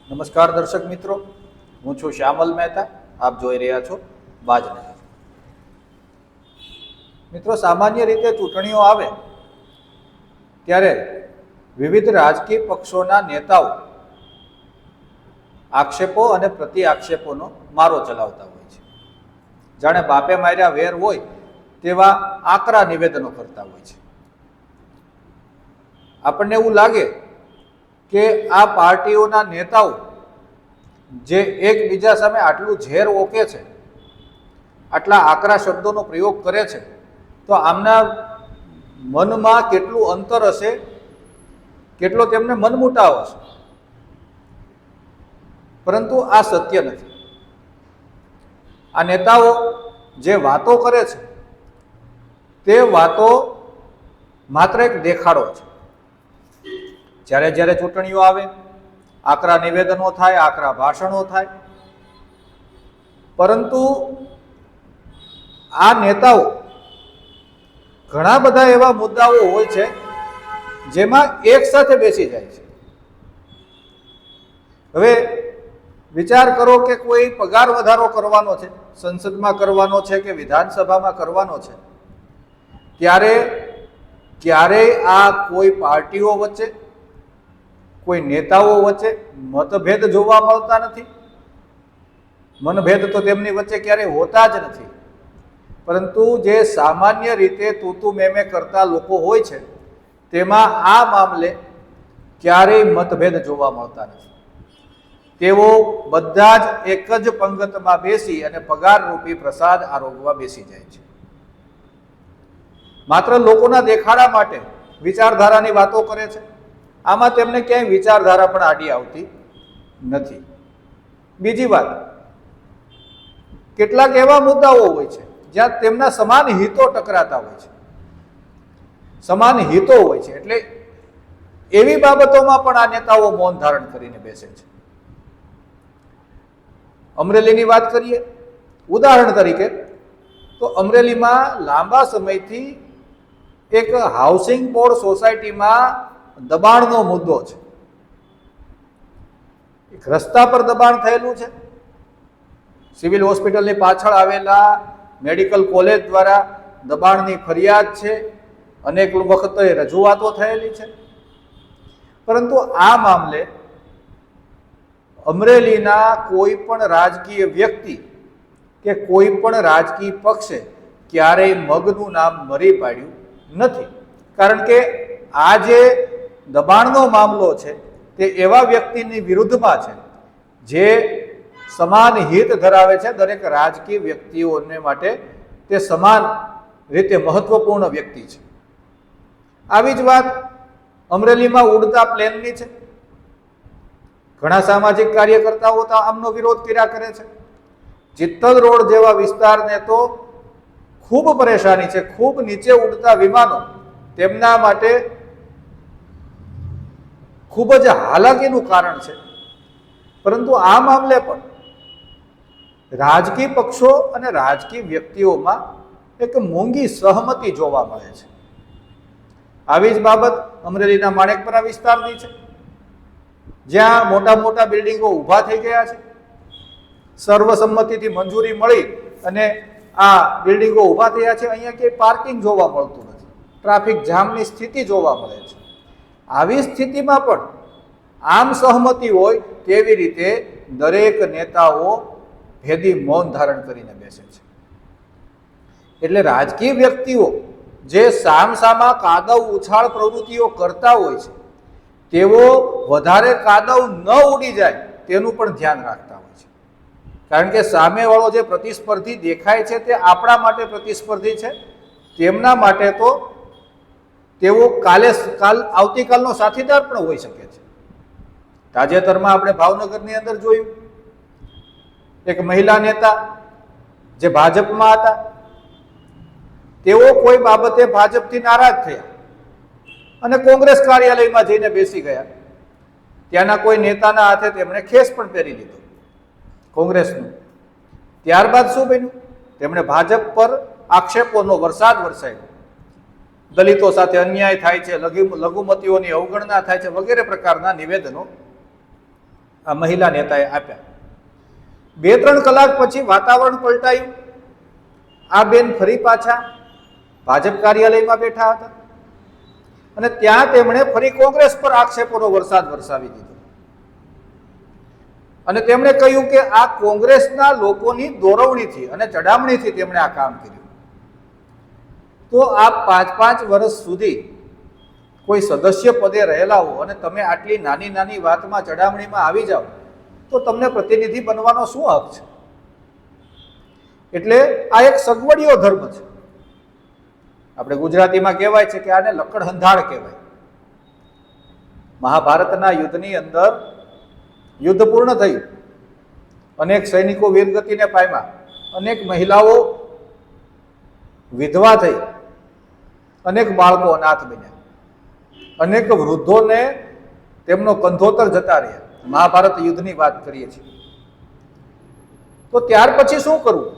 નમસ્કાર દર્શક મિત્રો, હું છું શ્યામલ મહેતા. આપ જોઈ રહ્યા છો બાજનગર. મિત્રો, સામાન્ય રીતે ચૂંટણીઓ આવે ત્યારે વિવિધ રાજકીય પક્ષોના નેતાઓ આક્ષેપો અને પ્રતિ આક્ષેપોનો મારો ચલાવતા હોય છે. જાણે બાપે માર્યા વેર હોય તેવા આકરા નિવેદનો કરતા હોય છે. આપણને એવું લાગે કે આ પાર્ટીઓના નેતાઓ જે એકબીજા સામે આટલું ઝેર ઓકે છે, આટલા આકરા શબ્દોનો પ્રયોગ કરે છે, તો આમના મનમાં કેટલું અંતર હશે, કેટલો તેમને મનમુટાવ હશે. પરંતુ આ સત્ય નથી. આ નેતાઓ જે વાતો કરે છે તે વાતો માત્ર એક દેખાડો છે. જ્યારે જ્યારે ચૂંટણીઓ આવે, આકરા નિવેદનો થાય, આકરા ભાષણો થાય, પરંતુ આ નેતાઓ ઘણા બધા એવા મુદ્દાઓ હોય છે જેમાં એક સાથે બેસી જાય છે. હવે વિચાર કરો કે કોઈ પગાર વધારો કરવાનો છે, સંસદમાં કરવાનો છે કે વિધાનસભામાં કરવાનો છે, ત્યારે ક્યારેય આ કોઈ પાર્ટીઓ વચ્ચે, કોઈ નેતાઓ વચ્ચે મતભેદ જોવા મળતા નથી. મનભેદ તો તેમની વચ્ચે ક્યારેય હોતા જ નથી. પરંતુ જે સામાન્ય રીતે તૂતું મેમે કરતા લોકો હોય છે તેમાં આ મામલે ક્યારેય મતભેદ જોવા મળતા નથી. તેઓ બધા જ એક જ પંગતમાં બેસી અને પગાર રૂપી પ્રસાદ આરોગવા બેસી જાય છે. માત્ર લોકોના દેખાડા માટે વિચારધારાની વાતો કરે છે. આમાં તેમને ક્યાંય વિચારધારા પણ આડી આવતી નથી. બીજી વાત, કેટલાક એવા મુદ્દાઓ હોય છે જ્યાં તેમના સમાન હિતો ટકરાતા હોય છે. સમાન હિતો હોય છે એટલે એવી બાબતોમાં પણ આ નેતાઓ મૌન ધારણ કરીને બેસે છે. અમરેલીની વાત કરીએ ઉદાહરણ તરીકે, તો અમરેલીમાં લાંબા સમયથી એક હાઉસિંગ બોર્ડ સોસાયટીમાં દબાણનો મુદ્દો છે. એક રસ્તા પર દબાણ થયેલું છે. સિવિલ હોસ્પિટલની પાછળ આવેલા મેડિકલ કોલેજ દ્વારા દબાણની ફરિયાદ છે. અનેક વખતે રજૂઆતો થયેલી છે. પરંતુ આ મામલે અમરેલીના કોઈ પણ રાજકીય વ્યક્તિ કે કોઈ પણ રાજકીય પક્ષે ક્યારેય મગનું નામ મરી પાડ્યું નથી. કારણ કે આ જે દબાણનો મામલો છે તે એવા વ્યક્તિની વિરુદ્ધમાં છે જે સમાન હિત ધરાવે છે. દરેક રાજકીય વ્યક્તિઓને માટે તે સમાન રીતે મહત્વપૂર્ણ વ્યક્તિ છે. આવી જ વાત અમરેલીમાં ઉડતા પ્લેનની છે. ઘણા સામાજિક કાર્યકર્તાઓ તો આમનો વિરોધ કર્યા કરે છે. ચિત્તલ રોડ જેવા વિસ્તારને તો ખૂબ પરેશાની છે. ખૂબ નીચે ઉડતા વિમાનો તેમના માટે ખૂબ જ હાલાકીનું કારણ છે. પરંતુ આ મામલે પણ રાજકીય પક્ષો અને રાજકીય વ્યક્તિઓમાં એક મોંઘી સહમતિ જોવા મળે છે. આવી જ બાબત અમરેલીના માણેકપરા વિસ્તારની છે, જ્યાં મોટા મોટા બિલ્ડિંગો ઊભા થઈ ગયા છે. સર્વસંમતિથી મંજૂરી મળી અને આ બિલ્ડિંગો ઊભા થયા છે. અહીંયા ક્યાંય પાર્કિંગ જોવા મળતું નથી. ટ્રાફિક જામની સ્થિતિ જોવા મળે છે. આવી સ્થિતિમાં પણ આમ સહમતિ હોય તેવી રીતે દરેક નેતાઓ ભેદી મૌન ધારણ કરીને બેસે છે. એટલે રાજકીય વ્યક્તિઓ જે સામસામા કાદવ ઉછાળ પ્રવૃત્તિઓ કરતા હોય છે તેઓ વધારે કાદવ ન ઉડી જાય તેનું પણ ધ્યાન રાખતા હોય છે. કારણ કે સામેવાળો જે પ્રતિસ્પર્ધી દેખાય છે તે આપણા માટે પ્રતિસ્પર્ધી છે. તેમના માટે તો તેઓ આવતીકાલનો સાથીદાર પણ હોઈ શકે છે. તાજેતરમાં આપણે ભાવનગરની અંદર જોયું, એક મહિલા નેતા જે ભાજપમાં હતા, તેઓ કોઈ બાબતે ભાજપથી નારાજ થયા અને કોંગ્રેસ કાર્યાલયમાં જઈને બેસી ગયા. ત્યાંના કોઈ નેતાના હાથે તેમણે ખેસ પણ પહેરી લીધો કોંગ્રેસનું. ત્યારબાદ શું બન્યું? તેમણે ભાજપ પર આક્ષેપોનો વરસાદ વરસાવ્યો. દલિતો સાથે અન્યાય થાય છે, લઘુમતીઓની અવગણના થાય છે વગેરે પ્રકારના નિવેદનો આ મહિલા નેતાએ આપ્યા. 2-3 કલાક પછી વાતાવરણ પલટાયું. આ બેન ફરી પાછા ભાજપ કાર્યાલયમાં બેઠા હતા અને ત્યાં તેમણે ફરી કોંગ્રેસ પર આક્ષેપોનો વરસાદ વરસાવી દીધો અને તેમણે કહ્યું કે આ કોંગ્રેસના લોકોની દોરવણીથી અને ચડામણીથી તેમણે આ કામ કર્યું. તો આ 5-5 વર્ષ સુધી કોઈ સદસ્ય પદે રહેલા હો અને તમે આટલી નાની નાની વાતમાં ચડામણીમાં આવી જાઓ તો તમને પ્રતિનિધિ બનવાનો શું હક છે? એટલે આ એક સગવડિયો ધર્મ છે. આપણે ગુજરાતીમાં કહેવાય છે કે આને લકડહંધાળ કહેવાય. મહાભારતના યુદ્ધની અંદર યુદ્ધ પૂર્ણ થયું, અનેક સૈનિકો વીરગતિને પામ્યા, અનેક મહિલાઓ વિધવા થઈ, અનેક બાળકો અનાથ બન્યા, અનેક વૃદ્ધોને તેમનો કંધોતર જતા રહ્યા. મહાભારત યુદ્ધની વાત કરીએ છીએ. તો ત્યાર પછી શું કરવું?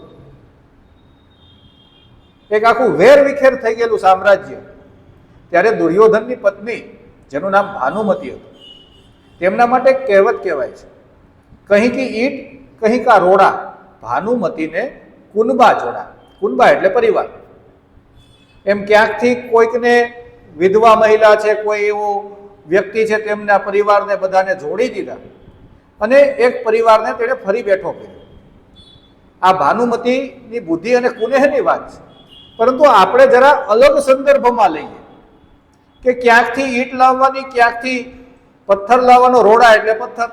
એક આખું વેર વિખેર થઈ ગયેલું સામ્રાજ્ય. ત્યારે દુર્યોધનની પત્ની, જેનું નામ ભાનુમતી હતું, તેમના માટે કહેવત કહેવાય છે, કહી કી ઈટ કહી કા રોડા, ભાનુમતીને કુનબા જોડા. કુનબા એટલે પરિવાર. એમ ક્યાંકથી કોઈકને વિધવા મહિલા છે, કોઈ એવો વ્યક્તિ છે, તેમના પરિવારને બધાને જોડી દીધા અને એક પરિવારને તેણે ફરી બેઠો કર્યો. આ ભાનુમતીની બુદ્ધિ અને કુનેહની વાત છે. પરંતુ આપણે જરા અલગ સંદર્ભમાં લઈએ કે ક્યાંકથી ઈંટ લાવવાની, ક્યાંકથી પથ્થર લાવવાનો, રોડા એટલે પથ્થર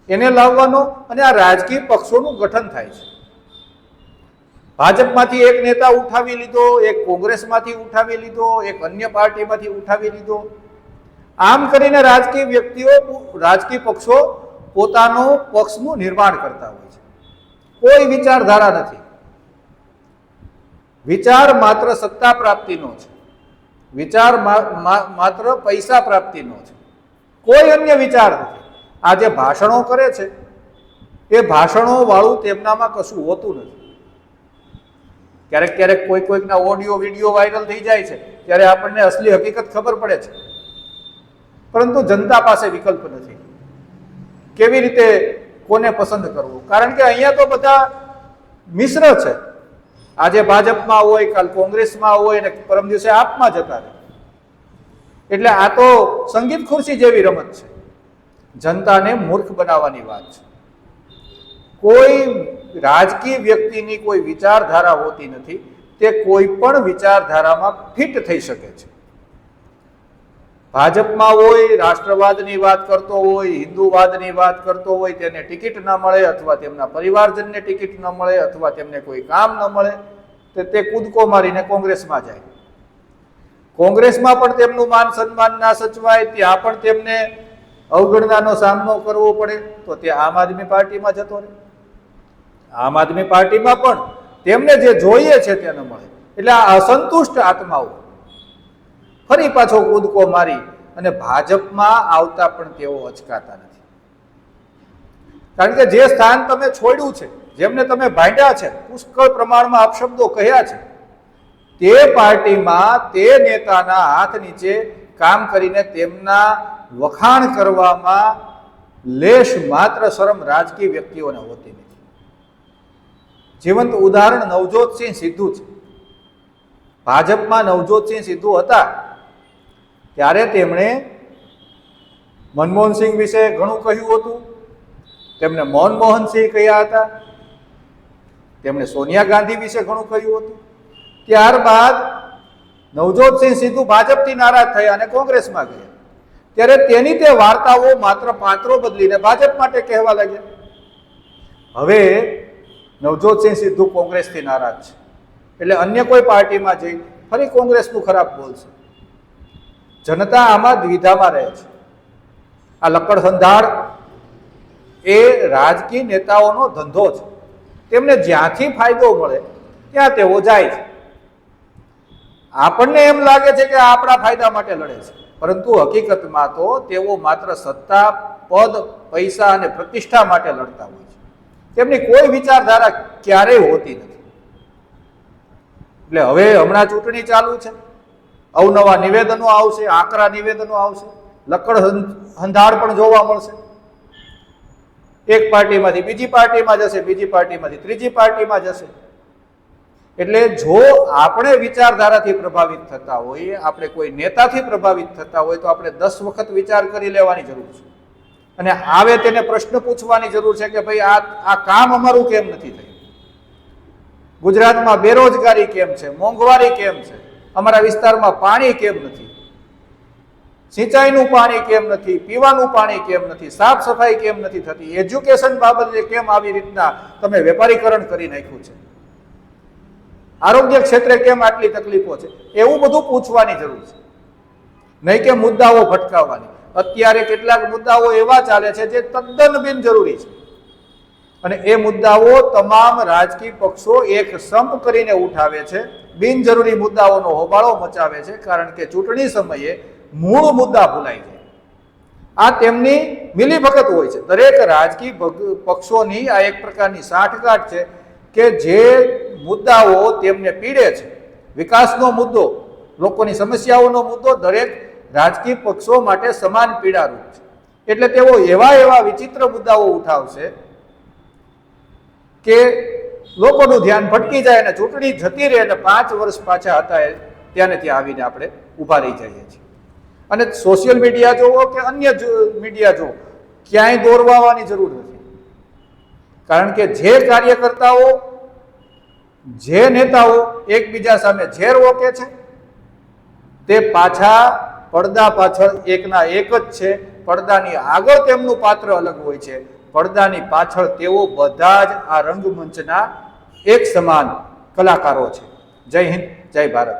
એને લાવવાનો, અને આ રાજકીય પક્ષોનું ગઠન થાય છે. ભાજપમાંથી એક નેતા ઉઠાવી લીધો, એક કોંગ્રેસમાંથી ઉઠાવી લીધો, એક અન્ય પાર્ટીમાંથી ઉઠાવી લીધો. આમ કરીને રાજકીય વ્યક્તિઓ, રાજકીય પક્ષો પોતાનો પક્ષનું નિર્માણ કરતા હોય છે. કોઈ વિચારધારા નથી. વિચાર માત્ર સત્તા પ્રાપ્તિનો છે, વિચાર માત્ર પૈસા પ્રાપ્તિનો છે, કોઈ અન્ય વિચાર નથી. આ જે ભાષણો કરે છે એ ભાષણો વાળું તેમનામાં કશું હોતું નથી. ક્યારેક ક્યારેક કોઈકના ઓડિયો વિડીયો વાયરલ થઈ જાય છે ત્યારે આપણને અસલી હકીકત ખબર પડે છે. પરંતુ જનતા પાસે વિકલ્પ નથી. કેવી રીતે કોને પસંદ કરવું? કારણ કે અહીંયા તો બધા મિશ્ર છે. આજે ભાજપમાં હોય, કાલ કોંગ્રેસમાં હોય અને પરમ દિવસે આપમાં જતા રહે. એટલે આ તો સંગીત ખુરશી જેવી રમત છે. જનતાને મૂર્ખ બનાવવાની વાત છે. કોઈ રાજકીય વ્યક્તિની કોઈ વિચારધારા હોતી નથી. તે કોઈ પણ વિચારધારામાં ફિટ થઈ શકે છે. ભાજપમાં હોય, રાષ્ટ્રવાદની વાત કરતો હોય, હિન્દુવાદની વાત કરતો હોય, તેને ટિકિટ ન મળે અથવા તેમના પરિવારજનને ટિકિટ ન મળે અથવા તેમને કોઈ કામ ન મળે તો તે કૂદકો મારીને કોંગ્રેસમાં જાય. કોંગ્રેસમાં પણ તેમનું માન સન્માન ના સચવાય, ત્યાં પણ તેમને અવગણનાનો સામનો કરવો પડે તો તે આમ આદમી પાર્ટીમાં જતો રહે. આમ આદમી પાર્ટીમાં પણ તેમને જે જોઈએ છે તે ન મળે. એટલે આ અસંતુષ્ટ આત્માઓ ફરી પાછો કૂદકો મારી અને ભાજપમાં આવતા પણ તેઓ અચકાતા નથી. કારણ કે જે સ્થાન તમે છોડ્યું છે, જેમને તમે ભાંડ્યા છે, પુષ્કળ પ્રમાણમાં અપશબ્દો કહ્યા છે, તે પાર્ટીમાં તે નેતાના હાથ નીચે કામ કરીને તેમના વખાણ કરવામાં લેશ માત્ર શરમ રાજકીય વ્યક્તિઓને હોતી નથી. જીવંત ઉદાહરણ નવજોતસિંહ સિદ્ધુ છે. ભાજપમાં નવજોતસિંહ સિદ્ધુ હતા ત્યારે તેમણે મનમોહનસિંહ વિશે ઘણું કહ્યું હતું. તેમને મનમોહનસિંહ કહ્યા હતા. તેમણે સોનિયા ગાંધી વિશે ઘણું કહ્યું હતું. ત્યારબાદ નવજોતસિંહ સિદ્ધુ ભાજપથી નારાજ થયા અને કોંગ્રેસમાં ગયા. ત્યારે તેની તે વાર્તાઓ માત્ર પાત્રો બદલીને ભાજપ માટે કહેવા લાગ્યા. હવે નવજોતસિંહ સિદ્ધુ કોંગ્રેસથી નારાજ છે એટલે અન્ય કોઈ પાર્ટીમાં જઈ ફરી કોંગ્રેસનું ખરાબ બોલશે. જનતા આમાં દ્વિધામાં રહે છે. આ લકડહંધાળ એ રાજકીય નેતાઓનો ધંધો છે. તેમને જ્યાંથી ફાયદો મળે ત્યાં તેઓ જાય છે. આપણને એમ લાગે છે કે આપણા ફાયદા માટે લડે છે, પરંતુ હકીકતમાં તો તેઓ માત્ર સત્તા, પદ, પૈસા અને પ્રતિષ્ઠા માટે લડતા હોય છે. તેમની કોઈ વિચારધારા ક્યારેય હોતી નથી. એટલે હવે હમણાં ચૂંટણી ચાલુ છે, અવનવા નિવેદનો આવશે, આકરા નિવેદનો આવશે, લકડ હંધાળ પણ જોવા મળશે. એક પાર્ટીમાંથી બીજી પાર્ટીમાં જશે, બીજી પાર્ટીમાંથી ત્રીજી પાર્ટીમાં જશે. એટલે જો આપણે વિચારધારાથી પ્રભાવિત થતા હોઈએ, આપણે કોઈ નેતાથી પ્રભાવિત થતા હોય તો આપણે 10 વખત વિચાર કરી લેવાની જરૂર છે. અને આવે તેને પ્રશ્ન પૂછવાની જરૂર છે કે ભાઈ આ કામ અમારું કેમ નથી થયું, ગુજરાતમાં બેરોજગારી કેમ છે, મોંઘવારી કેમ છે, અમારા વિસ્તારમાં પાણી કેમ નથી, સિંચાઈનું પાણી કેમ નથી, પીવાનું પાણી કેમ નથી, સાફ સફાઈ કેમ નથી થતી, એજ્યુકેશન બાબતે કેમ આવી રીતના તમે વેપારીકરણ કરી નાખ્યું છે, આરોગ્ય ક્ષેત્રે કેમ આટલી તકલીફો છે, એવું બધું પૂછવાની જરૂર છે. નહીં કે મુદ્દાઓ ભટકાવવાની. અત્યારે કેટલાક મુદ્દાઓ એવા ચાલે છે જે તદ્દન બિનજરૂરી છે અને એ મુદ્દાઓ તમામ રાજકીય પક્ષો એક સંપ કરીને ઉઠાવે છે, બિનજરૂરી મુદ્દાઓનો હોબાળો મચાવે છે, કારણ કે ચૂંટણી સમયે મૂળ મુદ્દા ભૂલાઈ જાય. આ તેમની મિલીભગત હોય છે. દરેક રાજકીય પક્ષોની આ એક પ્રકારની સાંઠગાંઠ છે કે જે મુદ્દાઓ તેમને પીડે છે, વિકાસનો મુદ્દો, લોકોની સમસ્યાઓનો મુદ્દો દરેક રાજકીય પક્ષો માટે સમાન પીડારૂપ છે. એટલે તેઓ એવા વિચિત્ર મુદ્દાઓ ઉઠાવશે કે લોકોનું ધ્યાન ભટકી જાય અને ચૂંટણી જતી રહે અને 5 વર્ષ પાછા હતા ત્યાં આવીને આપણે ઊભા રહી જઈએ છીએ. અને સોશિયલ મીડિયા જોવો કે અન્ય મીડિયા જોવો, ક્યાંય દોરવાની જરૂર નથી. કારણ કે જે કાર્યકર્તાઓ, જે નેતાઓ એકબીજા સામે ઝેર ઓકે છે તે પાછા પડદા પાછળ એકના એક જ છે. પડદાની આગળ તેમનું પાત્ર અલગ હોય છે, પડદાની પાછળ તેઓ બધા જ આ રંગમંચના એક સમાન કલાકારો છે. જય હિન્દ, જય ભારત.